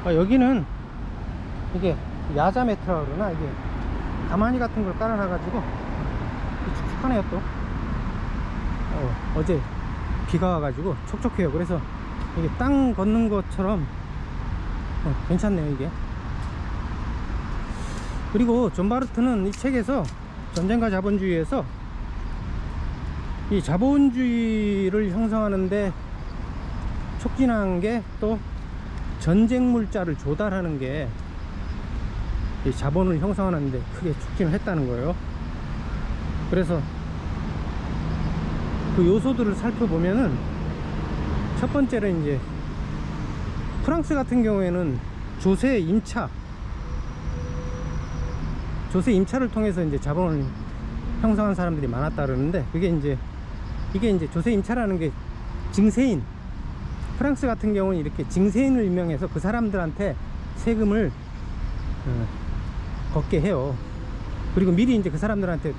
여기는 이게 야자 매트라 그러나, 이게 가마니 같은 걸 깔아놔 가지고 축축하네요. 또 어제 비가 와가지고 촉촉해요. 그래서 이게 땅 걷는 것처럼 괜찮네요 이게. 그리고 존 바르트는 이 책에서 전쟁과 자본주의에서 이 자본주의를 형성하는데 촉진한 게 또 전쟁 물자를 조달하는 게 이 자본을 형성하는데 크게 촉진을 했다는 거예요. 그래서 그 요소들을 살펴보면은, 첫 번째는 이제 프랑스 같은 경우에는 조세 임차를 통해서 이제 자본을 형성한 사람들이 많았다 그러는데, 이게 이제 조세 임차라는 게 증세인, 프랑스 같은 경우는 이렇게 증세인을 임명해서 그 사람들한테 세금을 걷게 해요. 그리고 미리 이제 그 사람들한테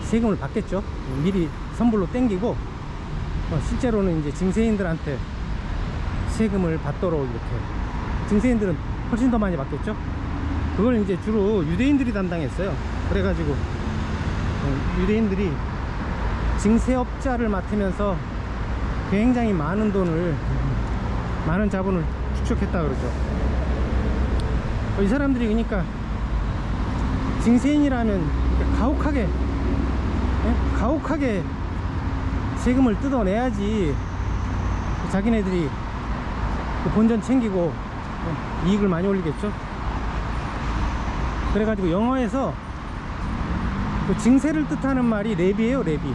세금을 받겠죠. 미리 선불로 땡기고, 실제로는 이제 증세인들한테 세금을 받도록 이렇게, 증세인들은 훨씬 더 많이 받겠죠. 그걸 이제 주로 유대인들이 담당했어요. 그래가지고 유대인들이 증세업자를 맡으면서 굉장히 많은 자본을 축적했다 그러죠. 이 사람들이 그러니까 증세인이라면 가혹하게 세금을 뜯어내야지 자기네들이 그 본전 챙기고 이익을 많이 올리겠죠. 그래가지고 영어에서 그 증세를 뜻하는 말이 레비예요. 레비,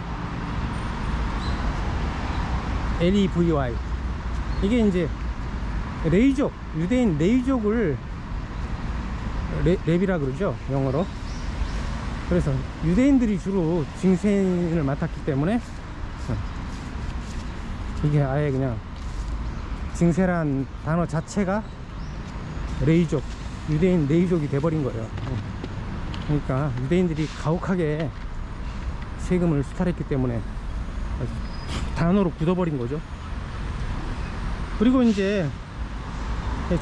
L-E-V-Y. 이게 이제 레이족, 유대인 레이족을 레비라 그러죠, 영어로. 그래서 유대인들이 주로 증세인을 맡았기 때문에 이게 아예 그냥 증세란 단어 자체가 레이족, 유대인 레이족이 돼버린 거예요. 그러니까 유대인들이 가혹하게 세금을 수탈했기 때문에 단어로 굳어버린 거죠. 그리고 이제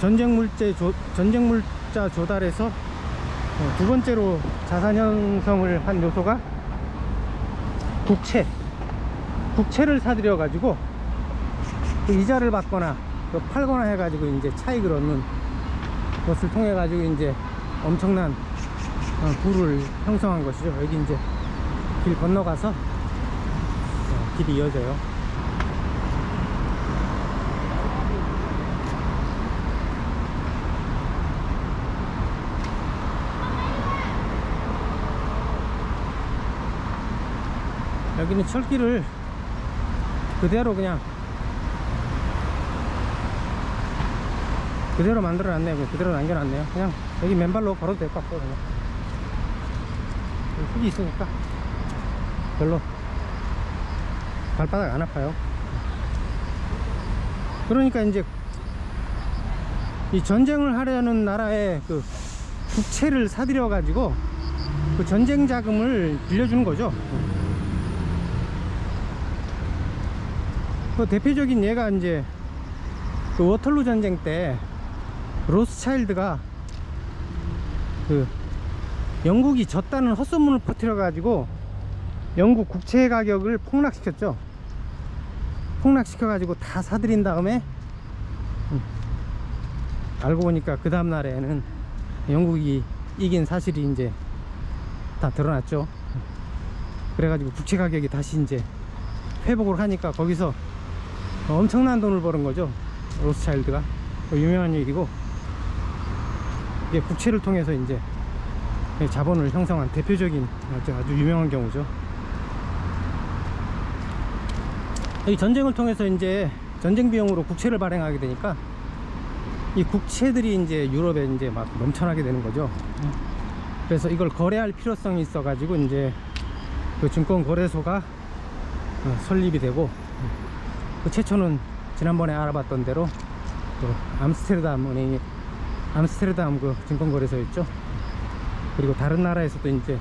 전쟁 물자 조달에서 두 번째로 자산 형성을 한 요소가 국채를 사들여 가지고 그 이자를 받거나 팔거나 해 가지고 이제 차익을 얻는 것을 통해 가지고 이제 엄청난 부를 형성한 것이죠. 여기 이제 길 건너가서 길이 이어져요. 여기는 철길을 그대로 만들어 놨네요. 그대로 남겨 놨네요. 그냥 여기 맨발로 걸어도 될 것 같고, 그냥 흙이 있으니까 별로 발바닥 안 아파요. 그러니까 이제 이 전쟁을 하려는 나라에 그 국채를 사들여 가지고 그 전쟁 자금을 빌려주는 거죠. 그 대표적인 예가 이제 그 워털루 전쟁 때 로스차일드가 그 영국이 졌다는 헛소문을 퍼뜨려 가지고 영국 국채 가격을 폭락시켰죠. 폭락시켜 가지고 다 사들인 다음에 알고 보니까 그 다음 날에는 영국이 이긴 사실이 이제 다 드러났죠. 그래가지고 국채 가격이 다시 이제 회복을 하니까 거기서 엄청난 돈을 버는 거죠, 로스차일드가. 유명한 얘기고, 이게 국채를 통해서 이제 자본을 형성한 대표적인 아주 유명한 경우죠. 이 전쟁을 통해서 이제 전쟁 비용으로 국채를 발행하게 되니까 이 국채들이 이제 유럽에 이제 막 넘쳐나게 되는 거죠. 그래서 이걸 거래할 필요성이 있어 가지고 이제 그 증권 거래소가 설립이 되고, 그 최초는 지난번에 알아봤던 대로 그 암스테르담 은행이, 암스테르담 그 증권거래소였죠. 그리고 다른 나라에서도 이제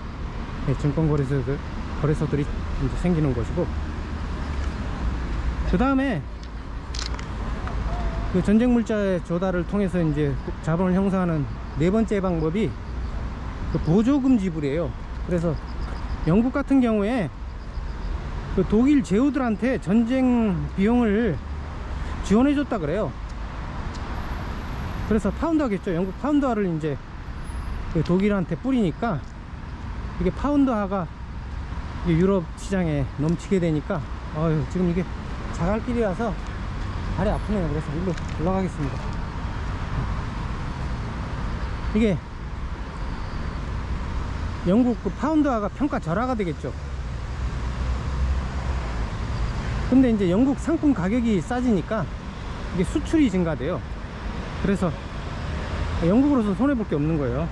증권거래소들이 이제 생기는 것이고, 그 다음에 그 전쟁 물자의 조달을 통해서 이제 자본을 형성하는 네 번째 방법이 그 보조금 지불이에요. 그래서 영국 같은 경우에 그 독일 제후들한테 전쟁 비용을 지원해 줬다 그래요. 그래서 파운드화겠죠. 영국 파운드화를 이제 그 독일한테 뿌리니까 이게 파운드화가 이게 유럽 시장에 넘치게 되니까 지금 이게 자갈길이라서 다리 아프네요. 그래서 일로 올라가겠습니다. 이게 영국 그 파운드화가 평가절하가 되겠죠. 근데 이제 영국 상품 가격이 싸지니까 이게 수출이 증가돼요. 그래서 영국으로서 손해볼 게 없는 거예요.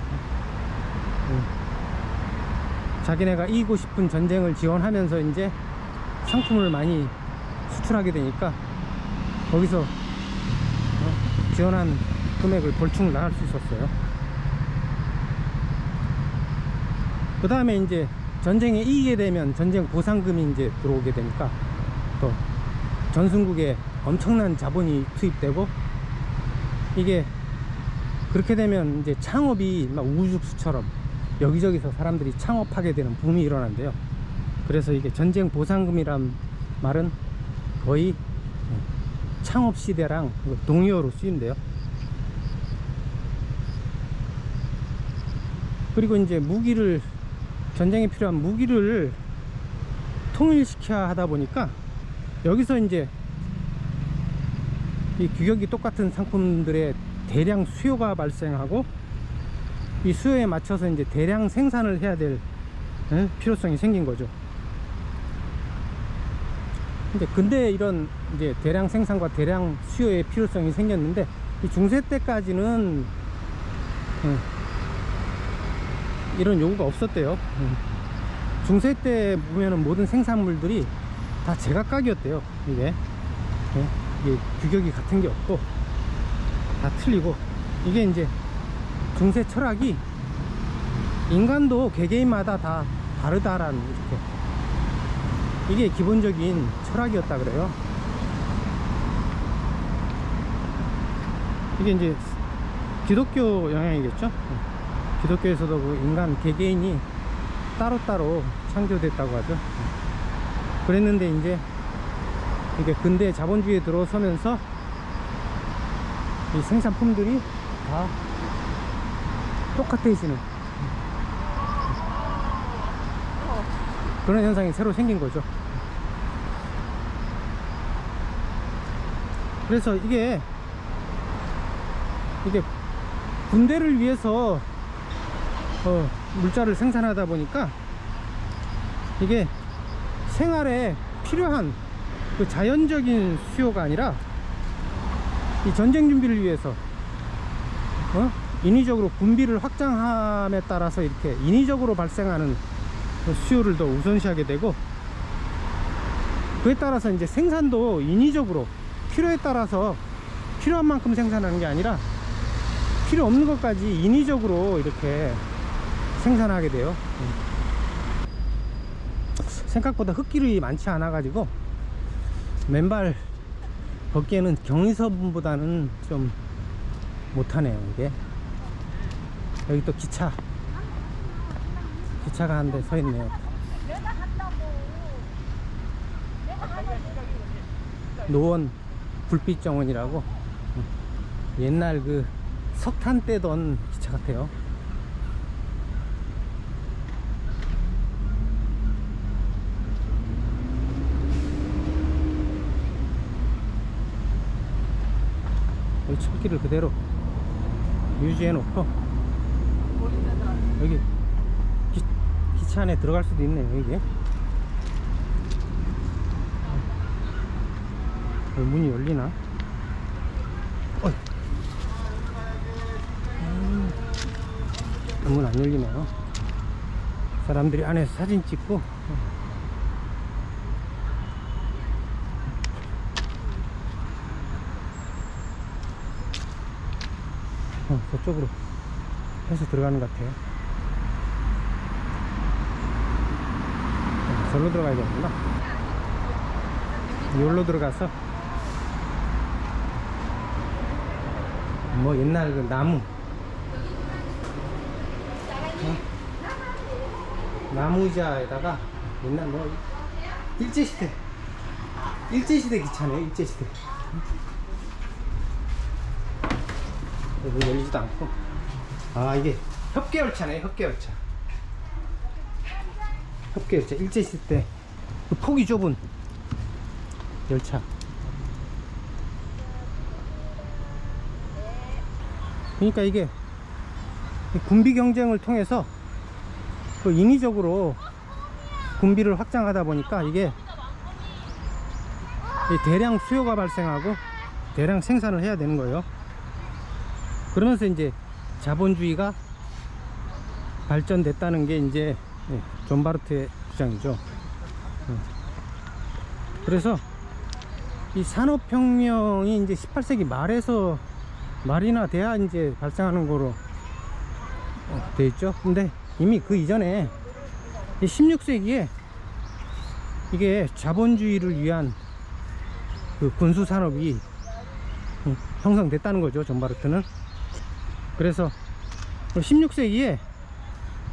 자기네가 이기고 싶은 전쟁을 지원하면서 이제 상품을 많이 수출하게 되니까 거기서 지원한 금액을 벌충 나갈 수 있었어요. 그 다음에 이제 전쟁에 이기게 되면 전쟁 보상금이 이제 들어오게 되니까 또 전순국에 엄청난 자본이 투입되고, 이게 그렇게 되면 이제 창업이 막 우죽수처럼 여기저기서 사람들이 창업하게 되는 붐이 일어난대요. 그래서 이게 전쟁 보상금이란 말은 거의 창업 시대랑 동의어로 쓰인대요. 그리고 이제 무기를, 전쟁에 필요한 무기를 통일시켜야 하다 보니까 여기서 이제 이 규격이 똑같은 상품들의 대량 수요가 발생하고, 이 수요에 맞춰서 이제 대량 생산을 해야 될 필요성이 생긴 거죠. 근데 이런 이제 대량 생산과 대량 수요의 필요성이 생겼는데, 이 중세 때까지는 이런 요구가 없었대요. 중세 때 보면은 모든 생산물들이 다 제각각이었대요. 이게 규격이 같은 게 없고 다 틀리고, 이게 이제 중세 철학이 인간도 개개인마다 다 다르다라는, 이게 기본적인 철학이었다 그래요. 이게 이제 기독교 영향이겠죠. 기독교에서도 그 인간 개개인이 따로따로 창조됐다고 하죠. 그랬는데 이제 이게 근대 자본주의에 들어서면서 이 생산품들이 다 똑같아지는 그런 현상이 새로 생긴 거죠. 그래서 이게 군대를 위해서 물자를 생산하다 보니까 이게 생활에 필요한 그 자연적인 수요가 아니라 이 전쟁 준비를 위해서 인위적으로 군비를 확장함에 따라서 이렇게 인위적으로 발생하는 그 수요를 더 우선시하게 되고, 그에 따라서 이제 생산도 인위적으로 필요에 따라서 필요한 만큼 생산하는 게 아니라 필요 없는 것까지 인위적으로 이렇게 생산하게 돼요. 생각보다 흙길이 많지 않아 가지고 맨발 걷기에는 경의선보다는 좀 못하네요. 이게 여기 또 기차가 한 대 서 있네요. 노원 불빛정원이라고 옛날 그 석탄 떼던 기차 같아요. 여기 숲길을 그대로 유지해 놓고 여기 기차 안에 들어갈 수도 있네요. 이게 문이 열리나? 문 안 열리네요. 사람들이 안에서 사진 찍고 저쪽으로 해서 들어가는 것 같아요. 절로 들어가야 되는구나. 여기로 들어가서 뭐 옛날 그 나무 나무의자에다가 옛날 뭐 일제시대 기차네요. 일제시대. 여기 열리지도 않고. 아, 이게 협계열차네. 협계열차 일제시대 때 그 폭이 좁은 열차. 그러니까 이게 군비 경쟁을 통해서 그 인위적으로 군비를 확장하다 보니까 이게 대량 수요가 발생하고 대량 생산을 해야 되는 거예요. 그러면서 이제 자본주의가 발전됐다는 게 이제 존 바르트의 주장이죠. 그래서 이 산업혁명이 이제 18세기 말이나 돼야 이제 발생하는 거로 돼 있죠. 근데 이미 그 이전에 16세기에 이게 자본주의를 위한 그 군수 산업이 형성됐다는 거죠, 존 바르트는. 그래서 16세기에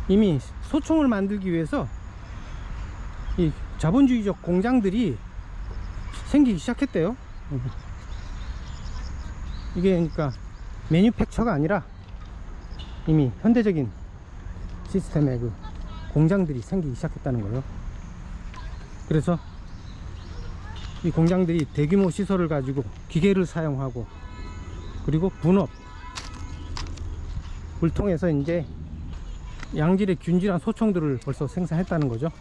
이미 소총을 만들기 위해서 이 자본주의적 공장들이 생기기 시작했대요. 이게 그러니까 매뉴팩처가 아니라 이미 현대적인 시스템의 그 공장들이 생기기 시작했다는 거예요. 그래서 이 공장들이 대규모 시설을 가지고 기계를 사용하고, 그리고 분업을 통해서 이제 양질의 균질한 소총들을 벌써 생산했다는 거죠.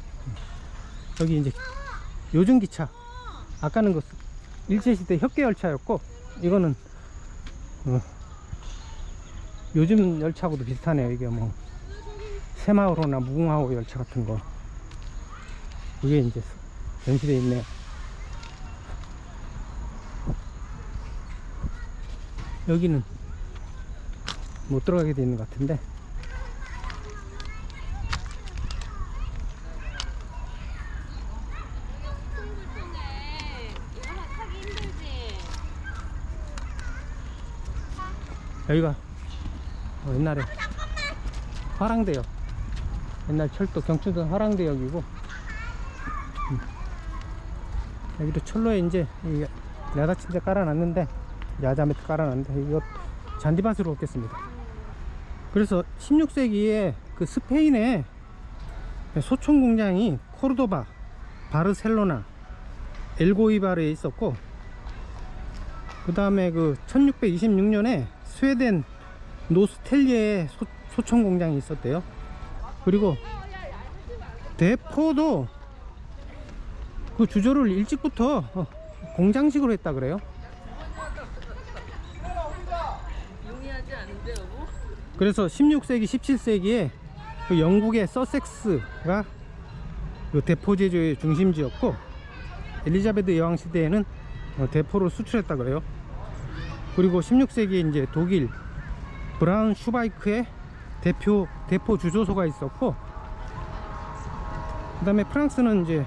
여기 이제 요즘 기차, 아까는 그 일제시대 협계열차였고, 이거는 요즘 열차하고도 비슷하네요. 이게 뭐 새마을호나 무궁화호 열차 같은 거, 이게 이제 전시되어 있네요. 여기는 못 들어가게 되어 있는 것 같은데, 여기가 옛날에 화랑대역, 옛날 철도 경추선 화랑대역이고, 여기도 철로에 이제 야자침대 깔아놨는데, 야자매트 깔아놨는데 이거 잔디밭으로 얻겠습니다. 그래서 16세기에 그 스페인의 소총 공장이 코르도바, 바르셀로나, 엘고이바르에 있었고, 그 다음에 그 1626년에 스웨덴 노스텔리에 소총 공장이 있었대요. 그리고 대포도 그 주조를 일찍부터 공장식으로 했다 그래요. 용이하지 않은데 여보? 그래서 16세기 17세기에 그 영국의 서섹스가 그 대포 제조의 중심지였고, 엘리자베트 여왕 시대에는 대포를 수출했다 그래요. 그리고 16세기에 이제 독일 브라운 슈바이크의 대포 주조소가 있었고, 그 다음에 프랑스는 이제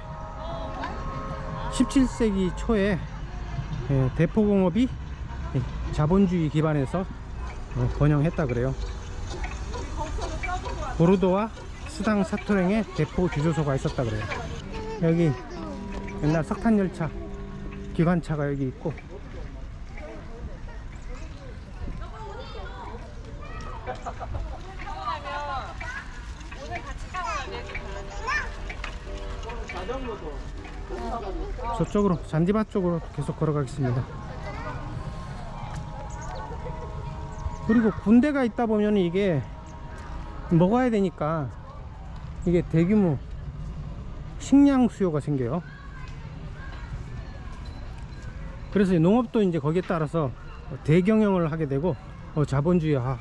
17세기 초에 대포공업이 자본주의 기반에서 번영했다 그래요. 보르도와 수당 사토랭의 대포 주조소가 있었다 그래요. 여기 옛날 석탄열차 기관차가 여기 있고, 저쪽으로 잔디밭 쪽으로 계속 걸어가겠습니다. 그리고 군대가 있다 보면 이게 먹어야 되니까 이게 대규모 식량 수요가 생겨요. 그래서 농업도 이제 거기에 따라서 대경영을 하게 되고 자본주의화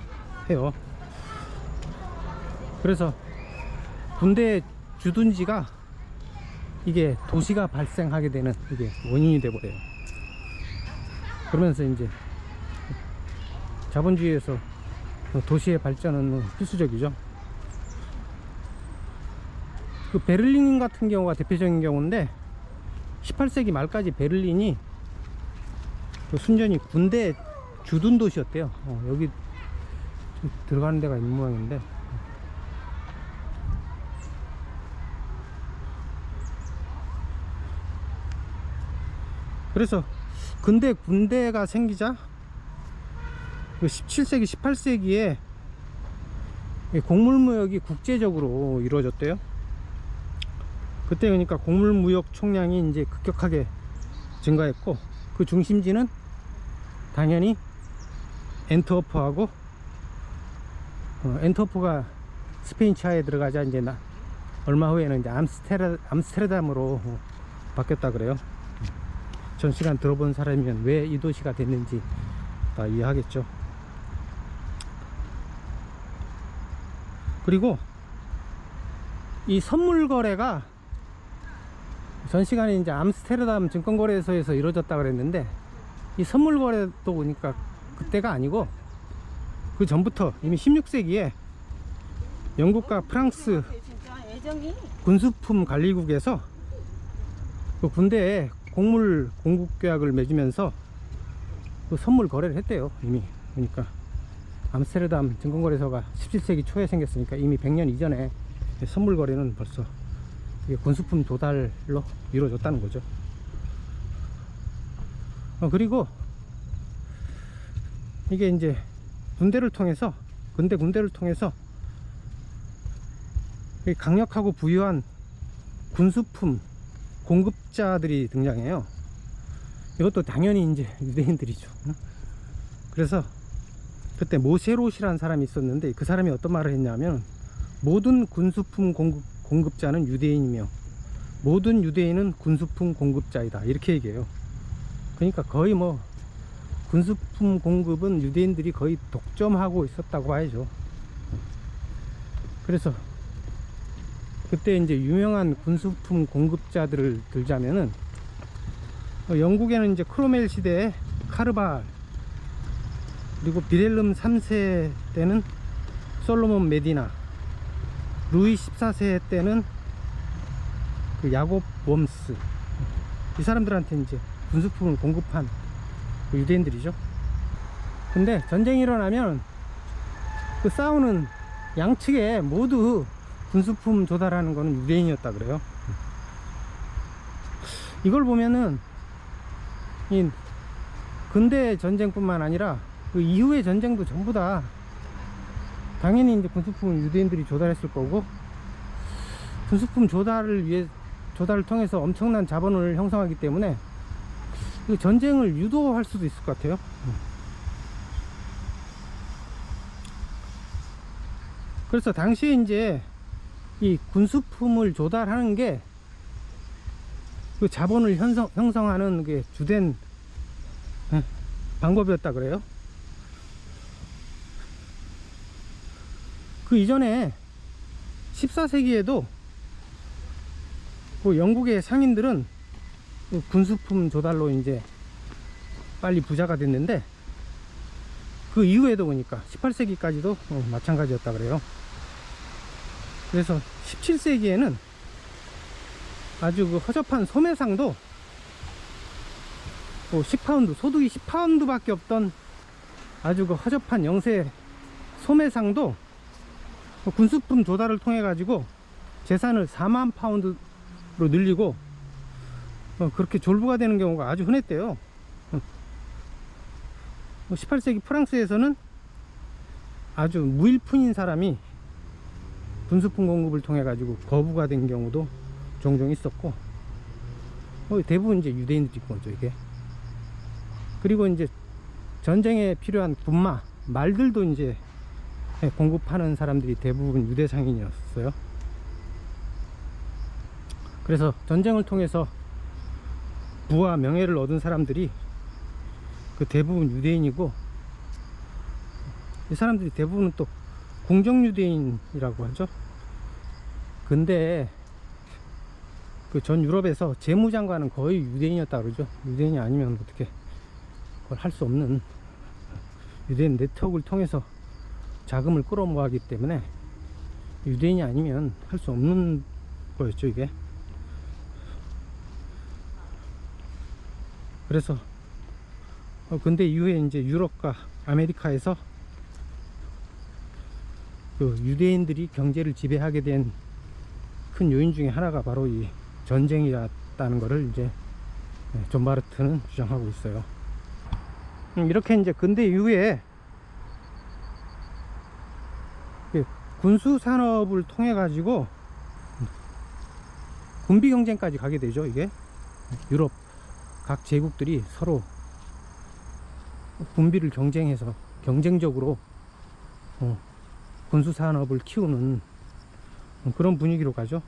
해요. 그래서 군대의 주둔지가 이게 도시가 발생하게 되는 이게 원인이 돼 버려요. 그러면서 이제 자본주의에서 도시의 발전은 필수적이죠. 그 베를린 같은 경우가 대표적인 경우인데, 18세기 말까지 베를린이 그 순전히 군대 주둔 도시였대요. 여기 들어가는 데가 있는 모양인데. 그래서 근데 군대가 생기자 17세기 18세기에 곡물무역이 국제적으로 이루어졌대요. 그때 그러니까 곡물무역 총량이 이제 급격하게 증가했고, 그 중심지는 당연히 엔트워프하고, 엔트워프가 스페인 치하에 들어가자 이제 얼마 후에는 이제 암스테르담으로 바뀌었다 그래요. 전 시간 들어본 사람이면 왜 이 도시가 됐는지 다 이해하겠죠. 그리고 이 선물 거래가 전 시간에 이제 암스테르담 증권거래소에서 이루어졌다 그랬는데, 이 선물 거래도 보니까 그때가 아니고 그 전부터 이미 16세기에 영국과 프랑스 군수품 관리국에서 그 군대에 곡물 공급 계약을 맺으면서 그 선물 거래를 했대요. 이미. 그러니까 암스테르담 증권거래소가 17세기 초에 생겼으니까 이미 100년 이전에 선물 거래는 벌써 군수품 조달로 이루어졌다는 거죠. 그리고 이게 이제 군대를 통해서, 근대 군대를 통해서 강력하고 부유한 군수품 공급자들이 등장해요. 이것도 당연히 이제 유대인들이죠. 그래서 그때 모세롯이라는 사람이 있었는데, 그 사람이 어떤 말을 했냐면, 모든 군수품 공급자는 유대인이며 모든 유대인은 군수품 공급자이다, 이렇게 얘기해요. 그러니까 거의 뭐 군수품 공급은 유대인들이 거의 독점하고 있었다고 봐야죠. 그래서 그때 이제 유명한 군수품 공급자들을 들자면은, 영국에는 이제 크로멜 시대에 카르발, 그리고 비렐름 3세 때는 솔로몬 메디나, 루이 14세 때는 그 야곱 웜스, 이 사람들한테 이제 군수품을 공급한 그 유대인들이죠. 근데 전쟁이 일어나면 그 싸우는 양측에 모두 군수품 조달하는 거는 유대인이었다 그래요. 이걸 보면은 이 근대 전쟁뿐만 아니라 그 이후의 전쟁도 전부 다 당연히 이제 군수품은 유대인들이 조달했을 거고, 군수품 조달을 통해서 엄청난 자본을 형성하기 때문에 그 전쟁을 유도할 수도 있을 것 같아요. 그래서 당시에 이제 이 군수품을 조달하는 게 그 자본을 형성하는 게 주된 방법이었다 그래요. 그 이전에 14세기에도 그 영국의 상인들은 그 군수품 조달로 이제 빨리 부자가 됐는데, 그 이후에도 보니까 18세기까지도 마찬가지였다 그래요. 그래서 17세기에는 아주 그 허접한 소매상도 10파운드, 소득이 10파운드 밖에 없던 아주 그 허접한 영세 소매상도 군수품 조달을 통해 가지고 재산을 4만 파운드로 늘리고 그렇게 졸부가 되는 경우가 아주 흔했대요. 18세기 프랑스에서는 아주 무일푼인 사람이 군수품 공급을 통해 가지고 거부가 된 경우도 종종 있었고, 대부분 이제 유대인들이 거죠, 이게. 그리고 이제 전쟁에 필요한 군마, 말들도 이제 공급하는 사람들이 대부분 유대 상인이었어요. 그래서 전쟁을 통해서 부와 명예를 얻은 사람들이 그 대부분 유대인이고, 이 사람들이 대부분은 또 공정 유대인이라고 하죠. 근데 그 전 유럽에서 재무장관은 거의 유대인이었다 그러죠. 유대인이 아니면 어떻게 그걸 할 수 없는, 유대인 네트워크를 통해서 자금을 끌어모아기 때문에 유대인이 아니면 할 수 없는 거였죠, 이게. 그래서 근대 이후에 이제 유럽과 아메리카에서 그 유대인들이 경제를 지배하게 된 큰 요인 중에 하나가 바로 이 전쟁이었다는 것을 이제 존 바르트는 주장하고 있어요. 이렇게 이제 근대 이후에 군수 산업을 통해 가지고 군비 경쟁까지 가게 되죠. 이게 유럽 각 제국들이 서로 군비를 경쟁해서 경쟁적으로 군수 산업을 키우는 그런 분위기로 가죠.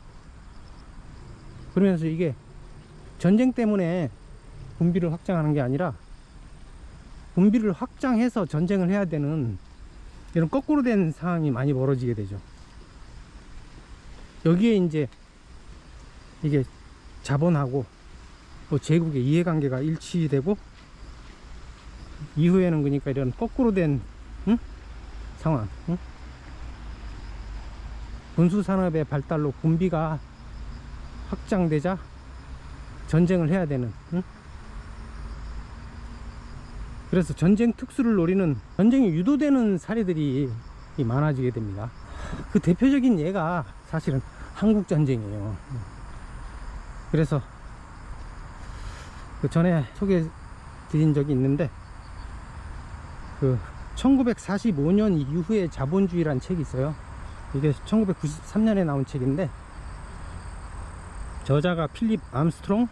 그러면서 이게 전쟁 때문에 군비를 확장하는 게 아니라 군비를 확장해서 전쟁을 해야 되는 이런 거꾸로 된 상황이 많이 벌어지게 되죠. 여기에 이제 이게 자본하고 제국의 이해관계가 일치되고 이후에는 그러니까 이런 거꾸로 된 상황, 군수산업의 발달로 군비가 확장되자 전쟁을 해야 되는, 그래서 전쟁 특수를 노리는, 전쟁이 유도되는 사례들이 많아지게 됩니다. 그 대표적인 예가 사실은 한국전쟁이에요. 그래서 그 전에 소개해 드린 적이 있는데, 그 1945년 이후의 자본주의란 책이 있어요. 이게 1993년에 나온 책인데, 저자가 필립 암스트롱,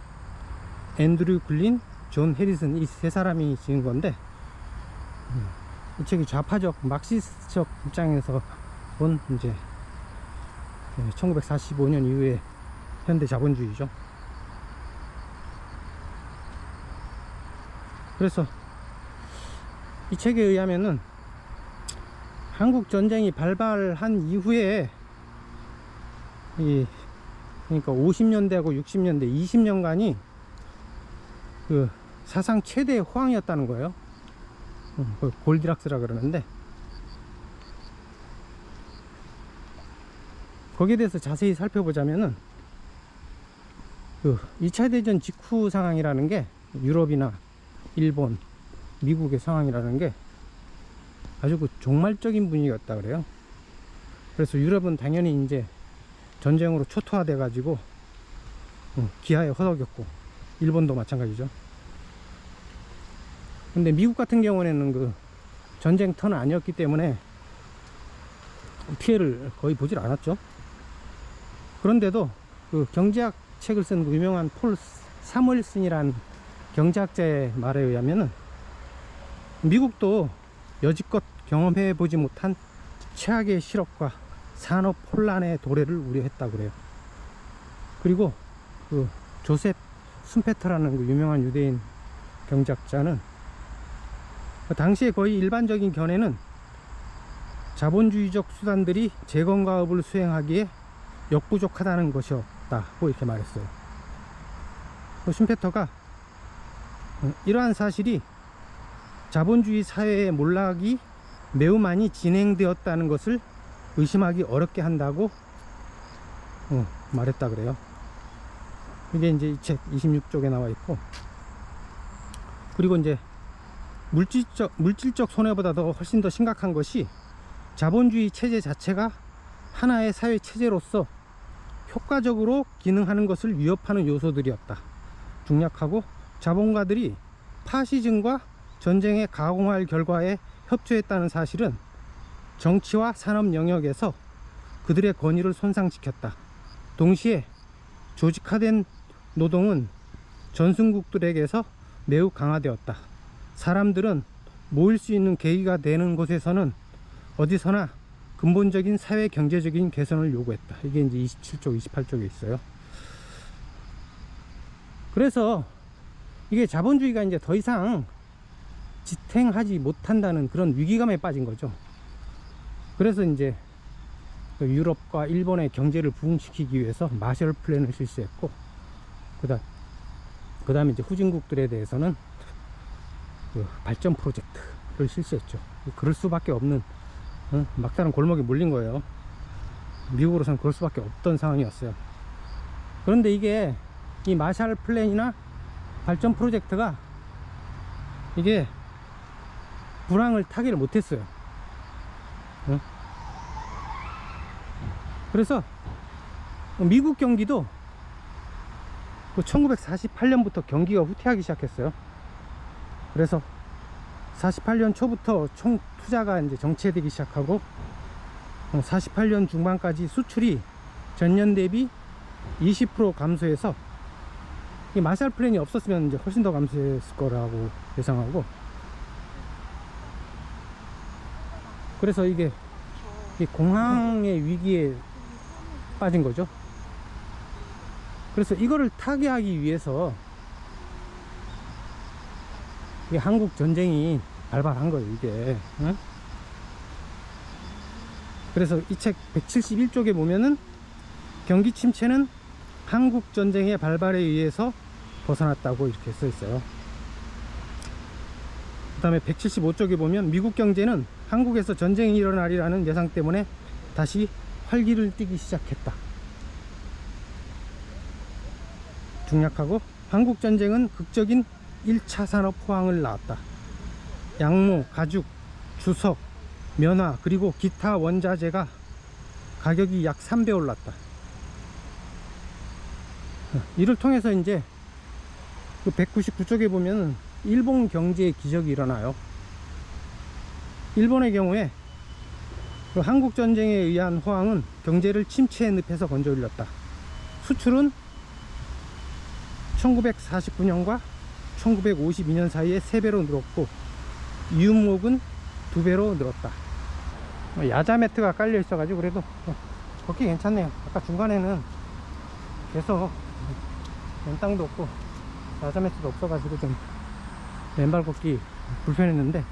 앤드류 글린, 존 해리슨, 이 세 사람이 지은 건데, 이 책이 좌파적 막시스트적 입장에서 본 이제 1945년 이후의 현대 자본주의죠. 그래서 이 책에 의하면은 한국 전쟁이 발발한 이후에 그러니까 50년대하고 60년대 20년간이 그 사상 최대 호황이었다는 거예요. 골디락스라 그러는데, 거기에 대해서 자세히 살펴보자면은 그 2차 대전 직후 상황이라는 게, 유럽이나 일본, 미국의 상황이라는 게 아주 그 종말적인 분위기였다 그래요. 그래서 유럽은 당연히 이제 전쟁으로 초토화돼 가지고 기아에 허덕였고, 일본도 마찬가지죠. 근데 미국 같은 경우에는 그 전쟁터는 아니었기 때문에 피해를 거의 보질 않았죠. 그런데도 그 경제학 책을 쓴 그 유명한 폴 사무엘슨이라는 경제학자의 말에 의하면은 미국도 여지껏 경험해 보지 못한 최악의 실업과 산업 혼란의 도래를 우려했다고 그래요. 그리고 그 조셉 순페터라는 그 유명한 유대인 경제학자는 그 당시에 거의 일반적인 견해는 자본주의적 수단들이 재건가업을 수행하기에 역부족하다는 것이었다고 이렇게 말했어요. 슈페터가 이러한 사실이 자본주의 사회의 몰락이 매우 많이 진행되었다는 것을 의심하기 어렵게 한다고 말했다 그래요. 이게 이제 이 책 26쪽에 나와 있고, 그리고 이제 물질적 손해보다 더 훨씬 더 심각한 것이 자본주의 체제 자체가 하나의 사회 체제로서 효과적으로 기능하는 것을 위협하는 요소들이었다. 중략하고 자본가들이 파시즘과 전쟁의 가공할 결과에 협조했다는 사실은 정치와 산업 영역에서 그들의 권위를 손상시켰다. 동시에 조직화된 노동은 전승국들에게서 매우 강화되었다. 사람들은 모일 수 있는 계기가 되는 곳에서는 어디서나 근본적인 사회 경제적인 개선을 요구했다. 이게 이제 27쪽, 28쪽에 있어요. 그래서 이게 자본주의가 이제 더 이상 지탱하지 못한다는 그런 위기감에 빠진 거죠. 그래서 이제 유럽과 일본의 경제를 부흥시키기 위해서 마셜 플랜을 실시했고, 그 다음에 이제 후진국들에 대해서는 그 발전 프로젝트를 실시했죠. 그럴 수밖에 없는, 막다른 골목에 몰린 거예요. 미국으로서는 그럴 수밖에 없던 상황이었어요. 그런데 이게 이 마셜 플랜이나 발전 프로젝트가 이게 불황을 타개를 못했어요. 응? 그래서 미국 경기도 1948년부터 경기가 후퇴하기 시작했어요. 그래서 48년 초부터 총 투자가 이제 정체되기 시작하고 48년 중반까지 수출이 전년 대비 20% 감소해서 이 마샬 플랜이 없었으면 이제 훨씬 더 감소했을 거라고 예상하고, 그래서 이게 이 공황의 위기에 빠진 거죠. 그래서 이거를 타개하기 위해서 이 한국 전쟁이 발발한 거예요, 이게. 응? 그래서 이 책 171쪽에 보면은 경기 침체는 한국 전쟁의 발발에 의해서 벗어났다고 이렇게 써 있어요. 그 다음에 175쪽에 보면 미국 경제는 한국에서 전쟁이 일어나리라는 예상 때문에 다시 활기를 띠기 시작했다. 중략하고, 한국 전쟁은 극적인 1차 산업 호황을 낳았다. 양모, 가죽, 주석, 면화 그리고 기타 원자재가 가격이 약 3배 올랐다. 이를 통해서 이제 그 199쪽에 보면 일본 경제의 기적이 일어나요. 일본의 경우에 그 한국 전쟁에 의한 호황은 경제를 침체의 늪에서 건져 올렸다. 수출은 1949년과 1952년 사이에 3배로 늘었고 유목은 2배로 늘었다. 야자 매트가 깔려 있어 가지고 그래도 걷기 괜찮네요. 아까 중간에는 계속 맨땅도 없고 야자 매트도 없어 가지고 좀 맨발 걷기 불편했는데,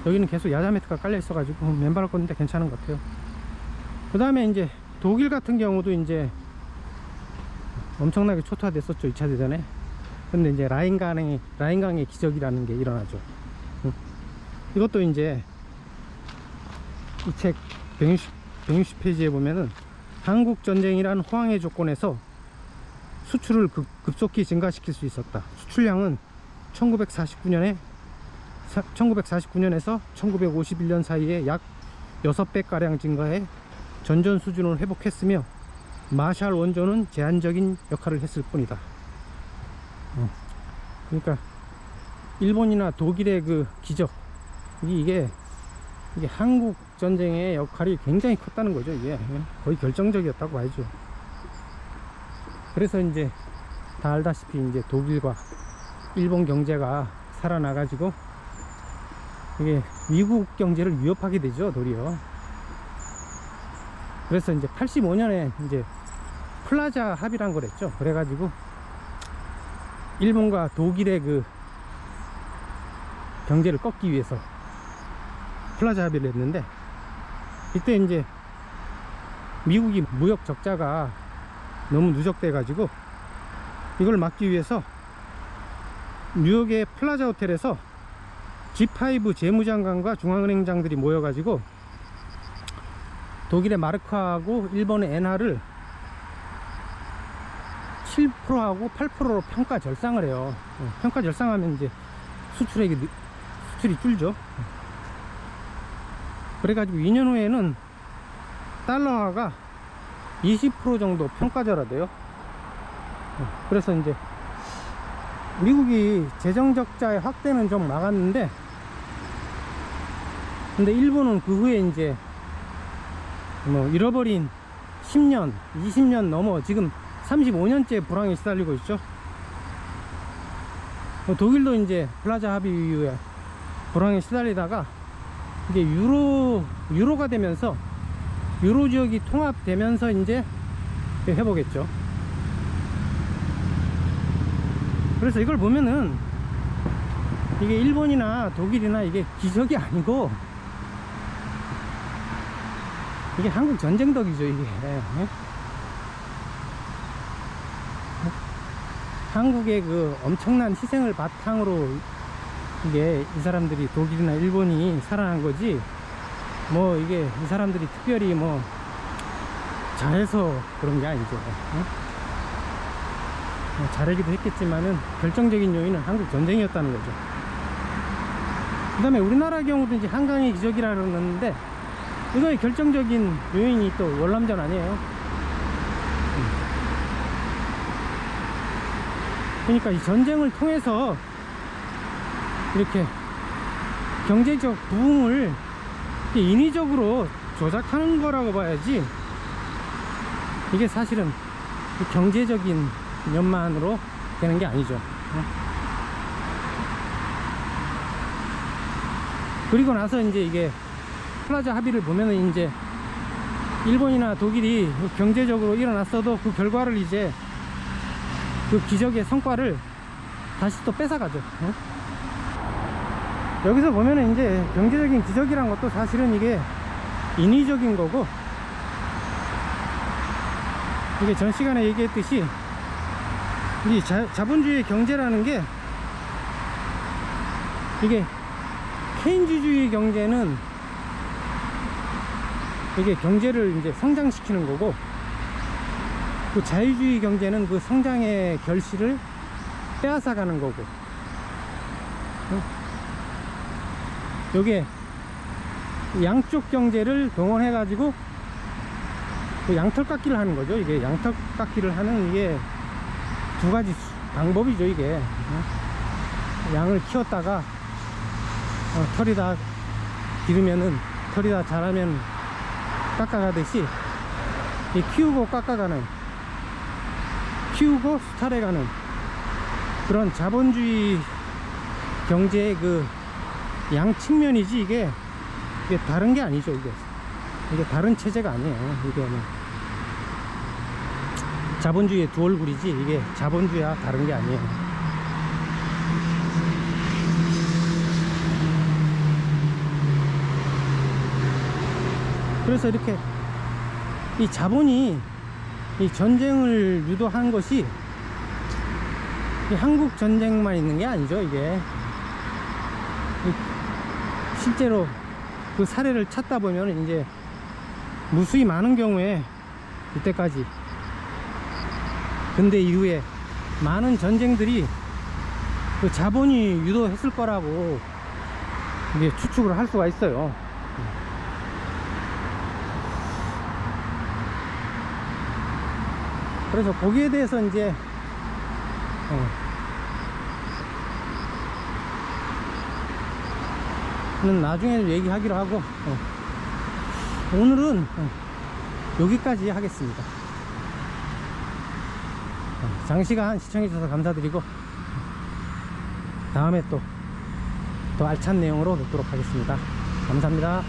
여기는 계속 야자 매트가 깔려 있어 가지고 맨발 걷는데 괜찮은 것 같아요. 그 다음에 이제 독일 같은 경우도 이제 엄청나게 초토화됐었죠, 2차 대전에. 근데 이제 라인강의 기적이라는 게 일어나죠. 이것도 이제 이 책 160페이지에 보면은 한국 전쟁이란 호황의 조건에서 수출을 급속히 증가시킬 수 있었다. 수출량은 1949년에서 1951년 사이에 약 6배가량 증가해 전전 수준을 회복했으며 마샬 원조는 제한적인 역할을 했을 뿐이다. 그러니까 일본이나 독일의 그 기적, 이게 한국 전쟁의 역할이 굉장히 컸다는 거죠. 이게 거의 결정적이었다고 봐야죠. 그래서 이제 다 알다시피 이제 독일과 일본 경제가 살아나가지고 이게 미국 경제를 위협하게 되죠, 도리어. 그래서 이제 85년에 이제 플라자 합의란 걸 했죠. 그래가지고 일본과 독일의 그 경제를 꺾기 위해서 플라자 합의를 했는데, 이때 이제 미국이 무역 적자가 너무 누적돼 가지고 이걸 막기 위해서 뉴욕의 플라자 호텔에서 G5 재무장관과 중앙은행장들이 모여가지고 독일의 마르크하고 일본의 엔화를 7%하고 8%로 평가 절상을 해요. 평가 절상하면 이제 수출이 줄죠. 그래가지고 2년 후에는 달러화가 20% 정도 평가절하돼요. 그래서 이제 미국이 재정적자의 확대는 좀 막았는데, 근데 일본은 그 후에 이제 뭐 잃어버린 10년, 20년 넘어 지금 35년째 불황에 시달리고 있죠. 독일도 이제 플라자 합의 이후에 불황에 시달리다가 이제 유로가 되면서 유로 지역이 통합되면서 이제 회복했죠. 그래서 이걸 보면은 이게 일본이나 독일이나 이게 기적이 아니고 이게 한국 전쟁 덕이죠, 이게. 한국의 그 엄청난 희생을 바탕으로 이게 이 사람들이, 독일이나 일본이 살아난 거지, 뭐 이게 이 사람들이 특별히 뭐 잘해서 그런 게 아니죠. 잘하기도 했겠지만은 결정적인 요인은 한국 전쟁이었다는 거죠. 그 다음에 우리나라 경우도 이제 한강의 기적이라 그러는데 이거의 결정적인 요인이 또 월남전 아니에요. 그러니까 이 전쟁을 통해서 이렇게 경제적 부흥을 인위적으로 조작하는 거라고 봐야지, 이게 사실은 경제적인 면만으로 되는 게 아니죠. 그리고 나서 이제 이게 플라자 합의를 보면은 이제 일본이나 독일이 경제적으로 일어났어도 그 결과를 이제 그 기적의 성과를 다시 또 뺏어가죠. 여기서 보면은 이제 경제적인 기적이란 것도 사실은 이게 인위적인 거고, 이게 전 시간에 얘기했듯이 이 자본주의 경제라는 게, 이게 케인즈주의 경제는 이게 경제를 이제 성장시키는 거고, 그 자유주의 경제는 그 성장의 결실을 빼앗아가는 거고, 요게 양쪽 경제를 동원해 가지고 그 양털깎기를 하는 거죠. 이게 양털깎기를 하는 이게 두 가지 방법이죠. 이게 양을 키웠다가 털이 다 기르면은, 털이 다 자라면 깎아가듯이 이 키우고 깎아가는, 키우고 수탈해가는 그런 자본주의 경제의 그 양 측면이지, 이게 다른 게 아니죠. 이게 다른 체제가 아니에요. 이게는 자본주의의 두 얼굴이지, 이게 자본주의와 다른 게 아니에요. 그래서 이렇게 이 자본이 이 전쟁을 유도한 것이 이 한국 전쟁만 있는 게 아니죠. 이게 실제로 그 사례를 찾다 보면 이제 무수히 많은 경우에 이때까지 근대 이후에 많은 전쟁들이 그 자본이 유도했을 거라고 이게 추측을 할 수가 있어요. 그래서 거기에 대해서 이제 나중에 얘기하기로 하고, 오늘은 여기까지 하겠습니다. 장시간 시청해주셔서 감사드리고, 다음에 또 알찬 내용으로 뵙도록 하겠습니다. 감사합니다.